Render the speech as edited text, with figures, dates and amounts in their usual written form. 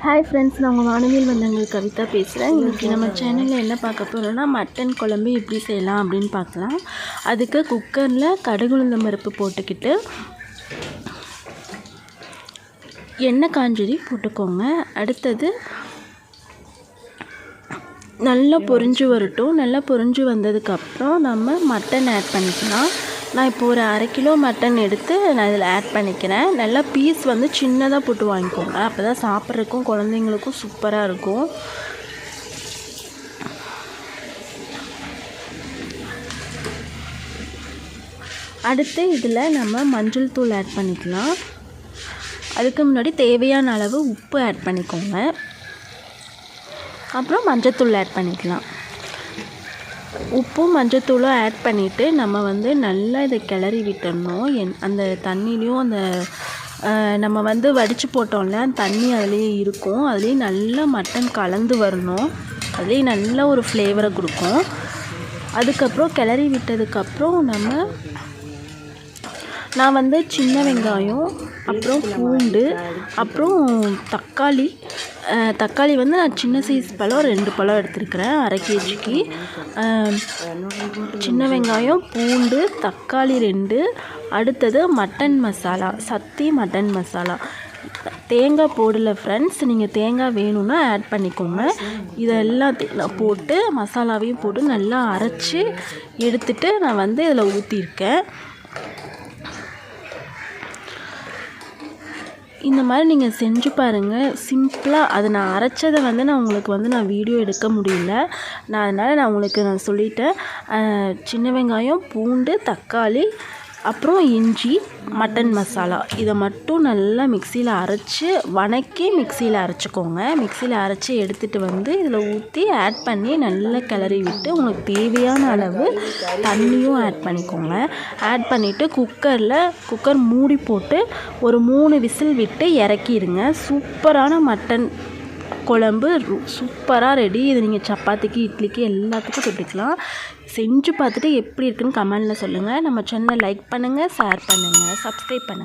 Hi friends, நான் உங்கள் வானவில் வந்தவங்க கவிதா பேசுகிறேன். இன்றைக்கி நம்ம சேனலில் என்ன பார்க்க போகிறோன்னா மட்டன் குழம்பு எப்படி செய்யலாம் அப்படின்னு பார்க்கலாம். அதுக்கு குக்கரில் கடுகு உளுந்தம் பருப்பு போட்டுக்கிட்டு எண்ணெய் காஞ்சதி போட்டுக்கோங்க. அடுத்தது நல்லா பொரிஞ்சு வரட்டும். நல்லா பொரிஞ்சு வந்ததுக்கப்புறம் நம்ம மட்டன் ஆட் பண்ணிக்கலாம். நான் இப்போ ஒரு 1/2 கிலோ மட்டன் எடுத்து நான் இதில் ஆட் பண்ணிக்கிறேன். நல்லா பீஸ் வந்து சின்னதாக போட்டு வாங்கிக்கோங்க. அப்போ தான் சாப்பிட்றதுக்கும் குழந்தைங்களுக்கும் சூப்பராக இருக்கும். அடுத்து இதில் நம்ம மஞ்சள் தூள் ஆட் பண்ணிக்கலாம். அதுக்கு முன்னாடி தேவையான அளவு உப்பு ஆட் பண்ணிக்கோங்க. அப்புறம் மஞ்சத்தூள் ஆட் பண்ணிக்கலாம். உப்பும் மஞ்சத்தூளும் ஆட் பண்ணிவிட்டு நம்ம வந்து நல்லா இதை கிளறி விட்டுடணும். அந்த தண்ணிலையும் அந்த நம்ம வந்து வடித்து போட்டோம்ல அந்த தண்ணி அதுலேயே இருக்கும். அதுலேயே நல்லா மட்டன் கலந்து வரணும். அதுலேயே நல்ல ஒரு ஃப்ளேவரை கொடுக்கும். அதுக்கப்புறம் கிளறி விட்டதுக்கப்புறம் நான் வந்து சின்ன வெங்காயம், அப்புறம் பூண்டு, அப்புறம் தக்காளி வந்து நான் சின்ன சைஸ் பழம் 2 பழம் எடுத்துருக்கிறேன் 1/2 கேஜிக்கு. சின்ன வெங்காயம், பூண்டு, தக்காளி 2. அடுத்தது மட்டன் மசாலா, சக்தி மட்டன் மசாலா. தேங்காய் போடலை ஃப்ரெண்ட்ஸ், நீங்கள் தேங்காய் வேணும்னா ஆட் பண்ணிக்கோங்க. இதெல்லாம் போட்டு மசாலாவையும் போட்டு நல்லா அரைச்சி எடுத்துகிட்டு நான் வந்து இதில் ஊற்றிருக்கேன். இந்த மாதிரி நீங்கள் செஞ்சு பாருங்கள். சிம்பிளாக அதை நான் அரைச்சதை வந்து நான் வீடியோ எடுக்க முடியல. அதனால் நான் சொல்லிட்டேன். சின்ன வெங்காயம், பூண்டு, தக்காளி, அப்புறம் இஞ்சி, மட்டன் மசாலா இதை மட்டும் நல்லா மிக்சியில் அரைச்சி வணக்கி மிக்சியில் அரைச்சிக்கோங்க. மிக்சியில் அரைச்சி எடுத்துகிட்டு வந்து இதில் ஊற்றி ஆட் பண்ணி நல்லா கிளறி விட்டு உங்களுக்கு தேவையான அளவு தண்ணியும் ஆட் பண்ணிக்கோங்க. ஆட் பண்ணிவிட்டு குக்கர் மூடி போட்டு ஒரு 3 விசில் விட்டு இறக்கிடுங்க. சூப்பரான மட்டன் குழம்பு சூப்பராக ரெடி. இது நீங்கள் சப்பாத்திக்கு, இட்லிக்கு எல்லாத்துக்கும் தொட்டுக்கலாம். செஞ்சு பார்த்துட்டு எப்படி இருக்குன்னு கமெண்டில் சொல்லுங்கள். நம்ம சேனலை லைக் பண்ணுங்கள், ஷேர் பண்ணுங்கள், சப்ஸ்கிரைப் பண்ணுங்கள்.